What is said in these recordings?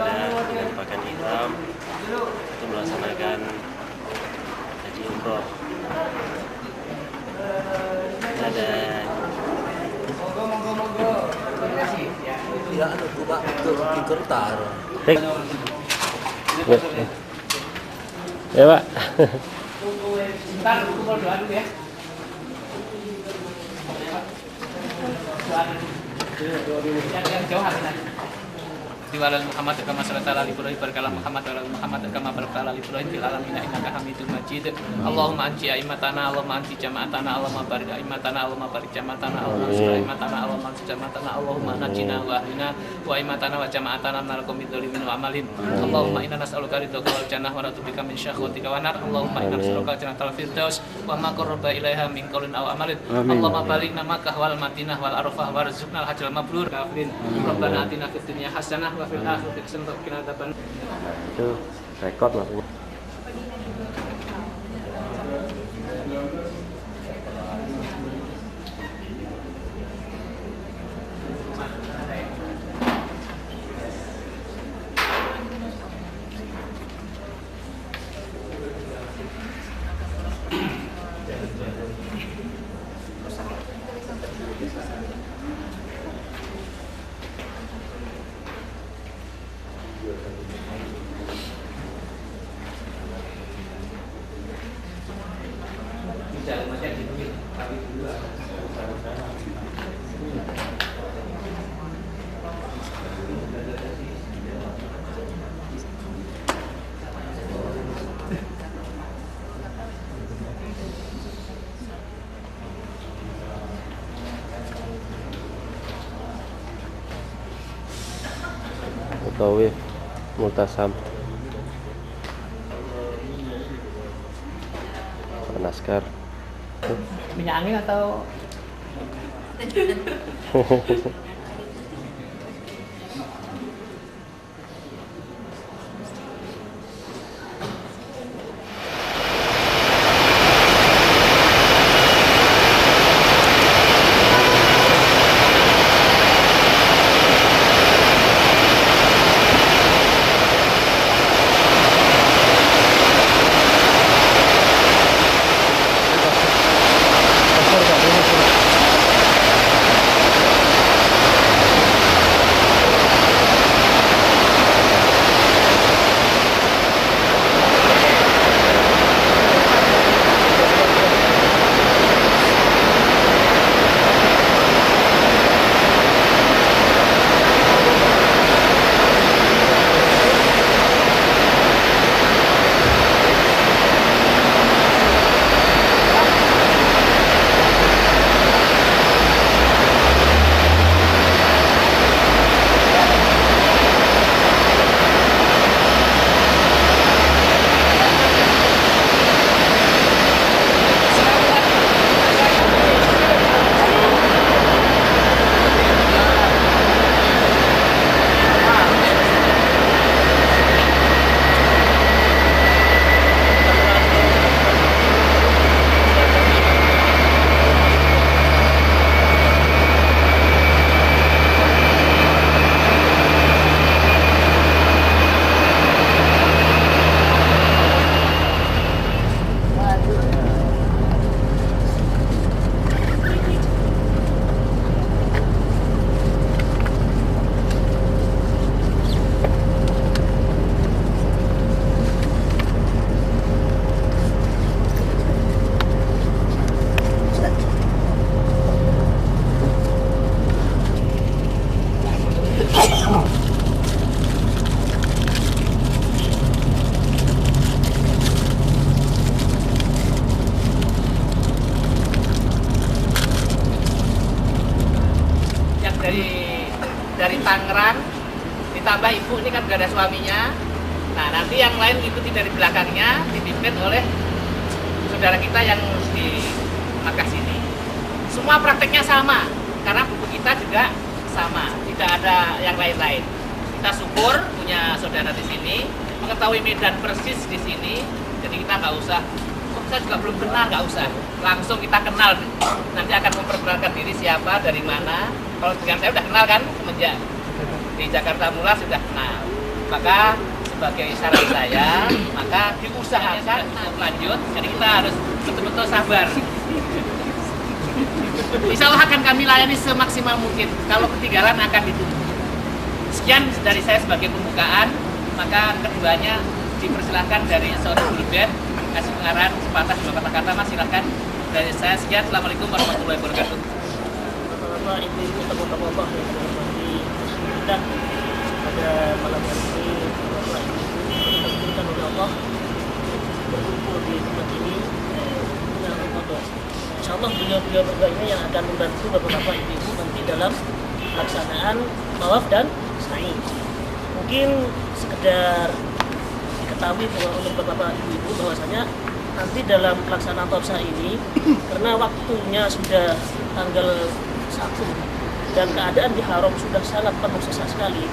berada dengan pakaian hitam untuk melaksanakan haji umroh. Ada ya anu buka ke kertar. ya Pak. Ntar kumpul doa dulu ya. Yang jauh hati. Diwalan Muhammad kama sallallahu alaihi wasallam Muhammad wa Muhammad kama barakta ala Ibrahim fil alamin innaka Hamidum Majid. Allahumma anji aimatana, Allahumma anji jama'atana, Allahumma barik aimatana, Allahumma barik jama'atana, Allahumma ansur aimatana, Allahumma ansur jama'atana, Allahumma najina wa ahlina wa aimatana wa jama'atana minal qaumid dzalimin wa amalin. Allahumma inna nas'aluka ridhaka wal jannah wa na'udzubika min syahwatika wa nar. Allahumma inna nas'aluka jannatal firdaus wa ma qarraba ilaiha min qaulin aw amalin. Allahumma balighna Makkah wal Madinah wal Arafah warzuqnal hajjal mabrur. Rabbana atina fid dunya hasanah wa fil akhirati hasanah wa qina adzaban. Itu rekod lah. Tawif Multasam Naskar Minyak angin atau dari Tangerang ditambah ibu ini kan gak ada suaminya. Nah nanti yang lain ikuti dari belakangnya dipimpin oleh saudara kita yang di Makkah sini. Semua prakteknya sama karena buku kita juga sama, tidak ada yang lain-lain. Kita syukur punya saudara di sini, mengetahui medan persis di sini, jadi kita nggak usah, kok saya juga belum kenal, nggak usah, langsung kita kenal. Nanti akan memperkenalkan diri siapa, dari mana. Kalau dengan saya udah kenal kan, semenjak di Jakarta Mula sudah kenal. Maka sebagai saran saya, maka diusahakan untuk lanjut. Jadi kita harus betul-betul sabar. Insya Allah akan kami layani semaksimal mungkin. Kalau ketinggalan akan ditunggu. Sekian dari saya sebagai pembukaan. Maka keduanya dipersilahkan dari saudara Guru Ben kasih pengarahan sepatah dua kata-kata. Mas silahkan dari saya. Sekian. Assalamualaikum warahmatullahi wabarakatuh. Bapak-bapak, ibu-ibu, teman-teman Allah yang berhormati kita pada malam hari ini, Bapak ibu ditakdirkan oleh Allah berkumpul di tempat ini dengan Ramadan. Insya Allah beliau-beliau berdua ini yang akan membantu bapak-bapak ibu nanti dalam pelaksanaan tawaf dan sa'i. Mungkin sekedar diketahui oleh bapak-bapak ibu bahwasanya nanti dalam pelaksanaan tawaf sa'i ini karena waktunya sudah tanggal 1 dan keadaan di haram sudah sangat penuh sesak sekali,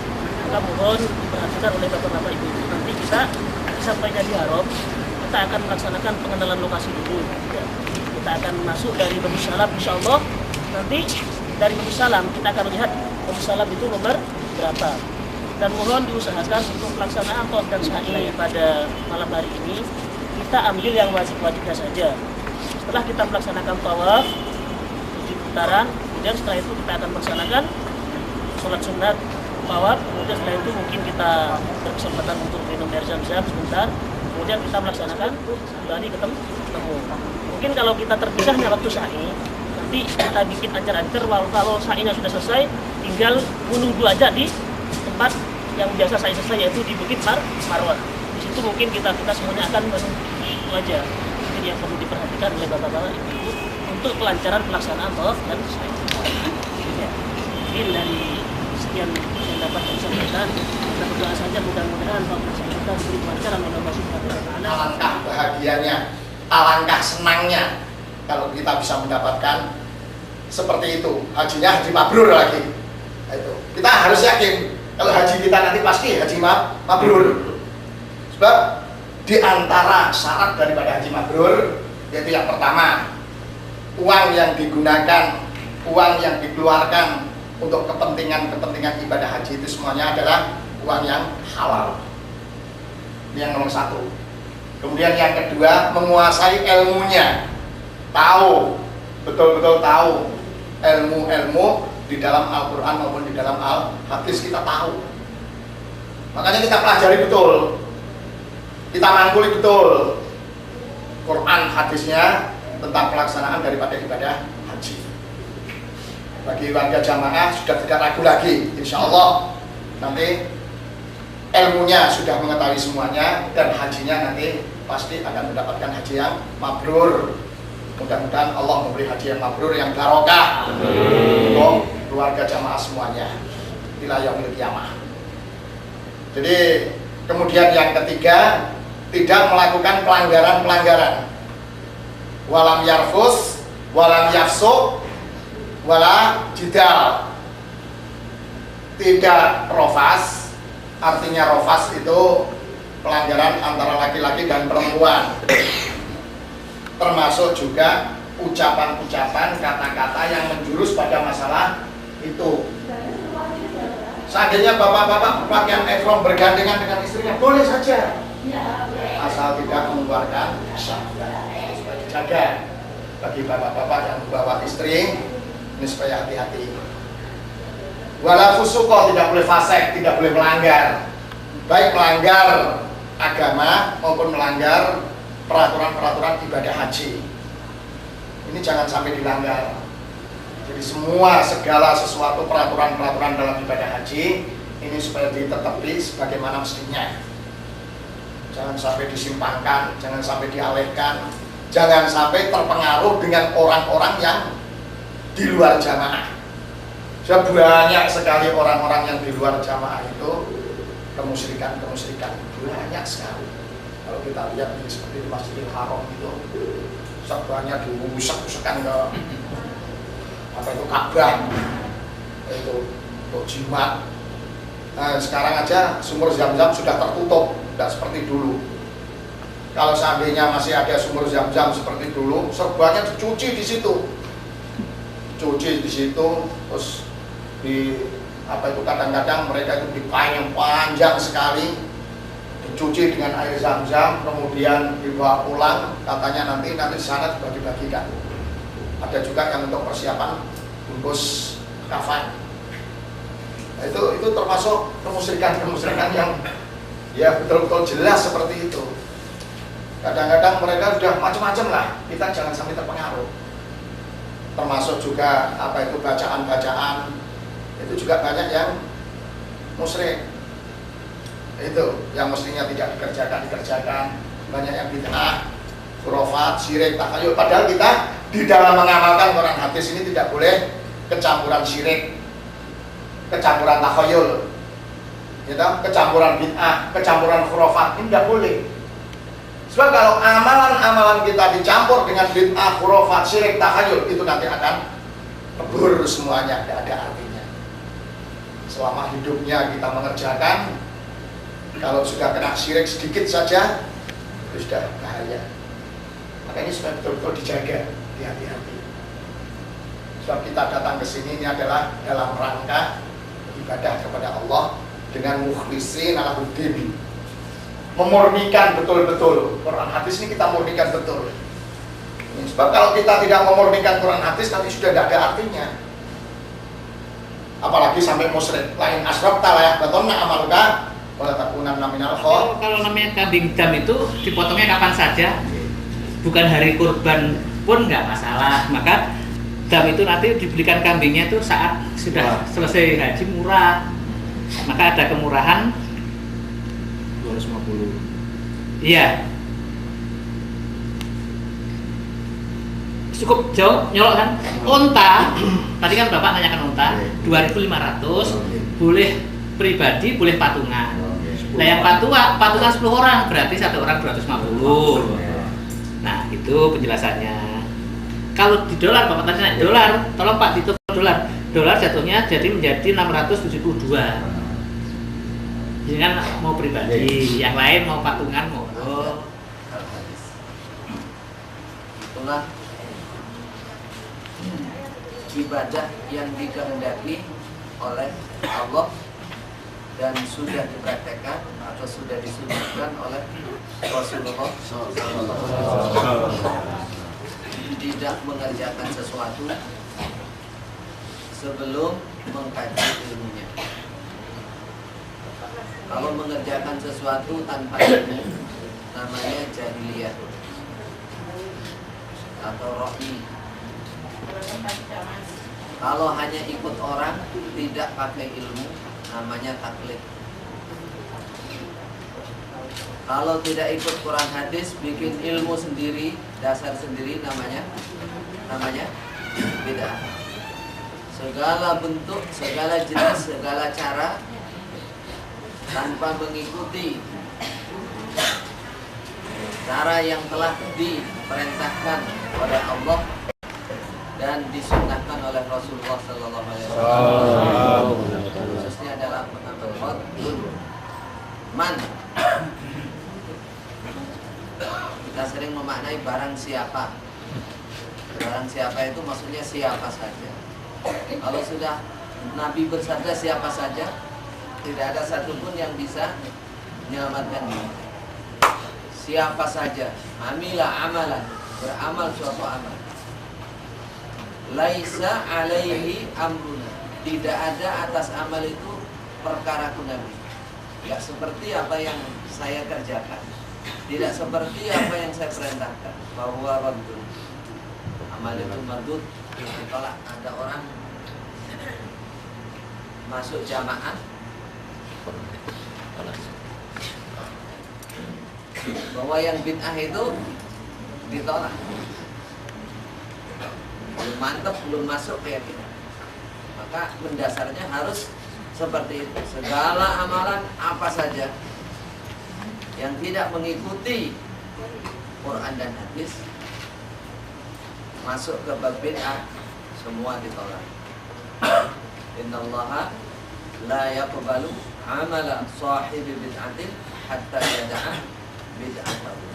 maka mohon diperhatikan oleh bapak-bapak ibu. Nanti kita sampainya di haram, kita akan melaksanakan pengenalan lokasi dulu. Ya. Kita akan masuk dari Batu Salam, insya Allah. Nanti dari Batu Salam kita akan lihat Batu Salam itu nomor berapa. Dan mohon diusahakan untuk pelaksanaan tawaf dan sa'i pada malam hari ini kita ambil yang wajib-wajibnya saja. Setelah kita melaksanakan tawaf 7 putaran, kemudian setelah itu kita akan melaksanakan sholat sunat tawaf. Kemudian setelah itu mungkin kita berkesempatan untuk minum air zam-zam sebentar. Kemudian kita melaksanakan kembali ketemu. Mungkin kalau kita terpisahnya waktu sa'i, nanti kita bikin ancar-ancar. Kalau sa'inya sudah selesai, tinggal menunggu aja di tempat yang biasa sa'i selesai, yaitu di Bukit Marwah. Di situ mungkin kita semuanya akan menunggu aja. Jadi yang perlu diperhatikan oleh bapak-bapak ibu untuk kelancaran pelaksanaan tawaf dan sa'i. Ya. Mungkin dari sekian yang dapat saya sampaikan, kita berdoa saja mudah-mudahan tawaf dan sa'i kita diberi kelancaran oleh Allah Subhanahu wa Ta'ala. Alangkah bahagianya, alangkah senangnya kalau kita bisa mendapatkan seperti itu. Hajinya haji mabrur lagi. Itu. Kita harus yakin kalau haji kita nanti pasti haji mabrur. Sebab di antara syarat daripada haji mabrur yaitu yang pertama, uang yang digunakan, uang yang dikeluarkan untuk kepentingan ibadah haji itu semuanya adalah uang yang halal. Ini yang nomor 1. Kemudian yang kedua, menguasai ilmunya, tahu, betul-betul tahu ilmu-ilmu di dalam Al-Quran maupun di dalam Al-Hadis kita tahu. Makanya kita pelajari betul, kita mangkuli betul Quran hadisnya tentang pelaksanaan daripada ibadah haji. Bagi warga jamaah sudah tidak ragu lagi, insya Allah nanti ilmunya sudah mengetahui semuanya dan hajinya nanti pasti akan mendapatkan haji yang mabrur. Mudah-mudahan Allah memberi haji yang mabrur yang barokah untuk keluarga jamaah semuanya ila yaumil qiyamah. Jadi kemudian yang ketiga, tidak melakukan pelanggaran-pelanggaran. Walam yarfus, walam yafsuq, wala jidal. Tidak rofas, artinya rofas itu pelanggaran antara laki-laki dan perempuan. Termasuk juga ucapan-ucapan, kata-kata yang menjurus pada masalah itu. Seandainya bapak-bapak pakaian ihram bergandengan dengan istrinya, boleh saja, asal tidak mengeluarkan syahwat. Supaya dijaga bagi bapak-bapak yang membawa istri, ini supaya hati-hati. Wala fusuqah, tidak boleh fasik, tidak boleh melanggar, baik melanggar agama maupun melanggar peraturan-peraturan ibadah haji. Ini jangan sampai dilanggar. Jadi semua segala sesuatu peraturan-peraturan dalam ibadah haji ini supaya ditetapi sebagaimana mestinya. Jangan sampai disimpangkan, jangan sampai dialihkan, jangan sampai terpengaruh dengan orang-orang yang di luar jamaah. Sudah banyak sekali orang-orang yang di luar jamaah itu kemusyrikan banyak sekali. Kalau kita lihat ini seperti di Masjidil Haram itu, sebanyak dirusak-rusakkan ke apa itu Ka'bah, itu untuk jimat. Nah, sekarang aja sumur Zam-Zam sudah tertutup, tidak seperti dulu. Kalau seandainya masih ada sumur Zam-Zam seperti dulu, serbanya dicuci di situ, terus apa itu kadang-kadang mereka itu di kain yang panjang sekali, dicuci dengan air zam-zam, kemudian dibawa pulang, katanya nanti di sana juga dibagikan. Ada juga yang untuk persiapan bungkus kafan. Nah, itu termasuk kemusyrikan yang ya betul-betul jelas seperti itu. Kadang-kadang mereka sudah macam-macam lah, kita jangan sampai terpengaruh. Termasuk juga apa itu bacaan-bacaan, itu juga banyak yang musyrik. Itu yang mestinya tidak dikerjakan, banyak yang bid'ah, khurafat, syirik, takhayul. Padahal kita di dalam mengamalkan Quran hadis ini tidak boleh kecampuran syirik, kecampuran takhayul, gitu, kecampuran bid'ah, kecampuran khurafat, ini tidak boleh. Sebab kalau amalan-amalan kita dicampur dengan bid'ah, khurafat, syirik, takhayul, itu nanti akan lebur semuanya, tidak ada artinya. Selama hidupnya kita mengerjakan, kalau sudah kena syirik sedikit saja, itu sudah bahaya. Makanya supaya betul-betul dijaga, hati-hati. Sebab kita datang ke sini ini adalah dalam rangka ibadah kepada Allah dengan mukhlisin alahuddin, memurnikan betul-betul Quran hadis ini, kita murnikan betul. Sebab kalau kita tidak memurnikan Quran hadis, nanti sudah tidak ada artinya. Apalagi sampai musyrik, lain asrab talayah batonna amaluka wala takunan minal khol. Kalau namanya kambing dam itu dipotongnya kapan saja, bukan hari kurban pun nggak masalah. Maka dam itu nanti dibelikan kambingnya itu saat sudah selesai haji, murah. Maka ada kemurahan 250. Iya. Cukup jauh nyolok kan? Unta, tadi kan Bapak nanyakan unta, 2.500, boleh pribadi, boleh patungan. Nah yang patungan 10 orang, berarti satu orang 250. Nah itu penjelasannya. Kalau di dolar, Bapak tadi naik dolar, tolong Pak dihitung dolar. Dolar jatuhnya jadi menjadi 672. Ini kan mau pribadi, yang lain mau patungan, mau Itulah ibadah yang dikehendaki oleh Allah dan sudah dipraktekkan atau sudah disunnahkan oleh Rasulullah SAW. Tidak mengerjakan sesuatu sebelum mengkaji ilmunya. Kalau mengerjakan sesuatu tanpa ilmu, namanya jahiliyah atau rohni. Kalau hanya ikut orang, tidak pakai ilmu, namanya taklid. Kalau tidak ikut Quran hadis, bikin ilmu sendiri, dasar sendiri, namanya bid'ah. Segala bentuk, segala jenis, segala cara tanpa mengikuti cara yang telah diperintahkan oleh Allah dan disunnahkan oleh Rasulullah Sallallahu Alaihi Wasallam, khususnya dalam mengamal fardun man. Kita sering memaknai barang siapa. Barang siapa itu maksudnya siapa saja. Kalau sudah Nabi bersabda siapa saja, tidak ada satupun yang bisa menyelamatkan diri. Siapa saja, amila amalan, beramal suatu amal, laisa alaihi amruna, tidak ada atas amal itu perkaraku Nabi. Tidak seperti apa yang saya kerjakan, tidak seperti apa yang saya perintahkan, bahwa raddun, amal itu mardud, ditolak. Ada orang masuk jamaah bahwa yang bid'ah itu ditolak, belum mantap, belum masuk keyakinan. Maka mendasarnya harus seperti itu. Segala amalan apa saja yang tidak mengikuti Quran dan hadis masuk ke bab bid'ah, semua ditolak. Innallaha la yaqbalu amala sahibi bid'atin hatta yada'a bid'atahu.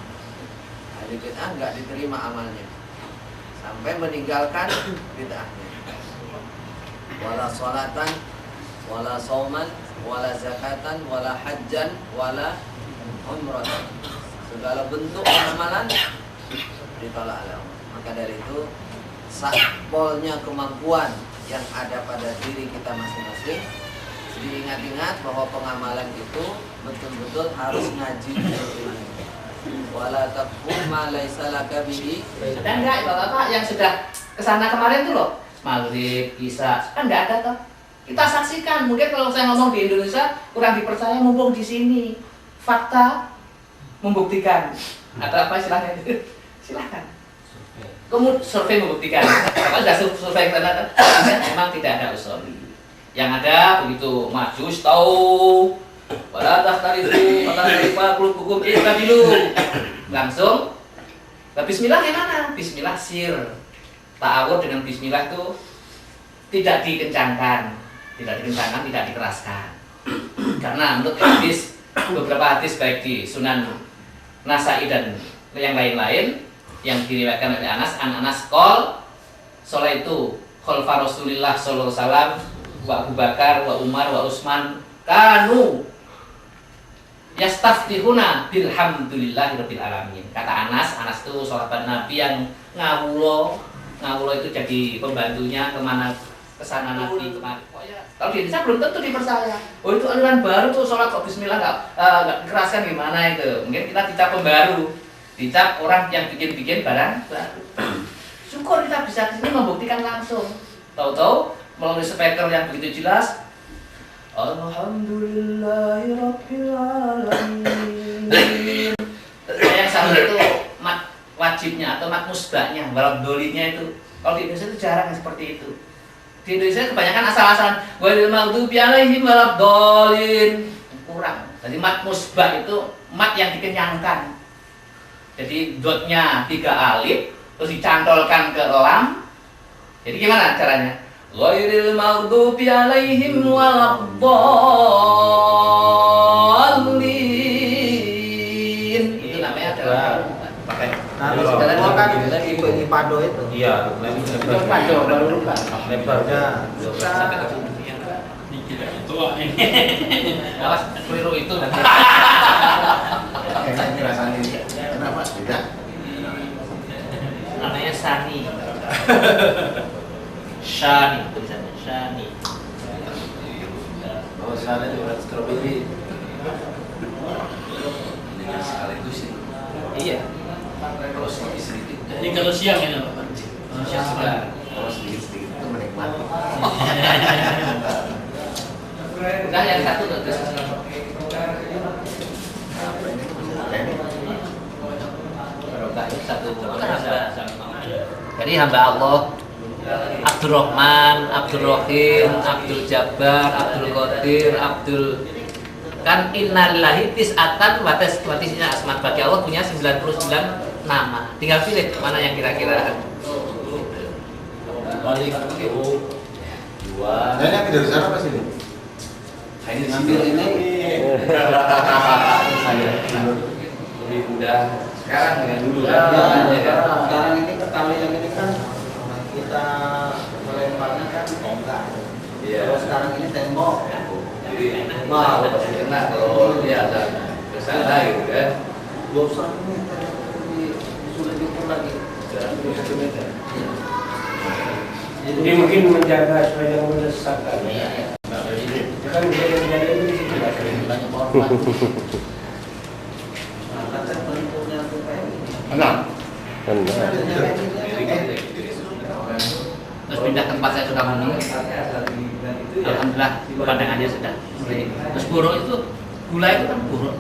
Ahli bid'ah enggak diterima amalnya sampai meninggalkan bid'ahnya. Wala sholatan wala sauman, wala zakatan, wala hajjan, wala umratan. Segala bentuk amalan ditolak oleh Allah. Maka dari itu sakpolnya kemampuan yang ada pada diri kita masing-masing, diingat-ingat bahwa pengamalan itu betul-betul harus ngaji ilmu. Wala taqfu ma laisa laka bihi. Dan enggak Bapak yang sudah kesana kemarin tuh loh, maghrib, isya, kan enggak ada toh. Kita saksikan, mungkin kalau saya ngomong di Indonesia kurang dipercaya, mumpung di sini fakta membuktikan. Atau apa istilahnya itu? Silakan. Kemudian survei membuktikan. Apa sudah survei karena memang tidak ada usuli. Yang ada begitu majus tahu walatah tarifu patarifa hukum dulu langsung. Nah, bismillah gimana? Bismillah sir. Ta'awud dengan bismillah itu tidak dikencangkan, tidak dikeraskan. Karena menurut hadis, beberapa hadis baik di Sunan Nasa'i dan yang lain-lain yang diriwayatkan oleh Anas, Anas qol sholat itu khalfa Rasulillah sallallahu alaihi wasallam wa Abu Bakar wa Umar wa Utsman kanu yastaftihuna bilhamdulillahirabbil alamin. Kata Anas itu sahabat Nabi yang ngawulo itu jadi pembantunya kesana Nabi kemari. Kalau di Indonesia belum tentu dipercaya. Oh itu aliran baru tuh sholat kok bismillah nggak dikeraskan gimana itu? Mungkin kita dicap pembaru, dicap orang yang bikin barang baru. Syukur kita bisa kesini membuktikan langsung. Tahu-tahu melalui speaker yang begitu jelas. Alhamdulillahirabbil alamin. Yang sama itu mat wajibnya atau mat musbahnya, waladhdolinya itu. Kalau di Indonesia itu jarang seperti itu. Di Indonesia kebanyakan asal-asalan ghairil maghdubi alaihim waladhdallin. Kurang. Jadi mat musbah itu mat yang dikenyangkan. Jadi dotnya 3 alif terus dicantolkan ke lam. Jadi gimana caranya? Ghairil maghdubi alaihim waladhdallin. Itu namanya adalah pakai kan di pado itu. Iya, itu pado baru lupa. Lebarnya Sampai ke dunia. Itu ini. Awas keliru itu. Ini rasanya kenapa beda? Namanya Sani. Shani tulisannya Shani. oh sana juga stroberi. Dengan sekaligus itu. Iya. Kalau sedikit-sedikit. Ini kalau siang ini Pak. Kalau siang sudah. Kalau sedikit-sedikit itu menikmati. Udah yang satu tuh. Apa ini ini? Barokah itu satu hamba. Jadi hamba Allah Abdurrahman, Abdurrahim, Abdul Jabbar, Abdul Qadir, Abdul kan innalillahi tis'atan wa tis'ina asma. Bagi Allah punya 99 nama. Tinggal pilih mana yang kira-kira. Balik dua. Nah, ini dari sana Mas ini. Ini sambil ini Lebih mudah. sekarang dengan dulu Sekarang ini pertama yang ini kan kita melemparnya kan tongkat. Iya. Terus sekarang ini tembok. Jadi mau pasti kena kalau dia ada kesana gitu kan. Bosan ini sudah diukur lagi. Jadi mungkin menjaga supaya jangan mendesakkan. Kan kejadian itu di situ Banyak pohon. Nah, kan bentuknya tuh kayak gini. Enggak. Benar. Terus pindah tempat saya sudah ngomong. Alhamdulillah pandangannya sudah. Terus buruk itu gula itu kan buruk.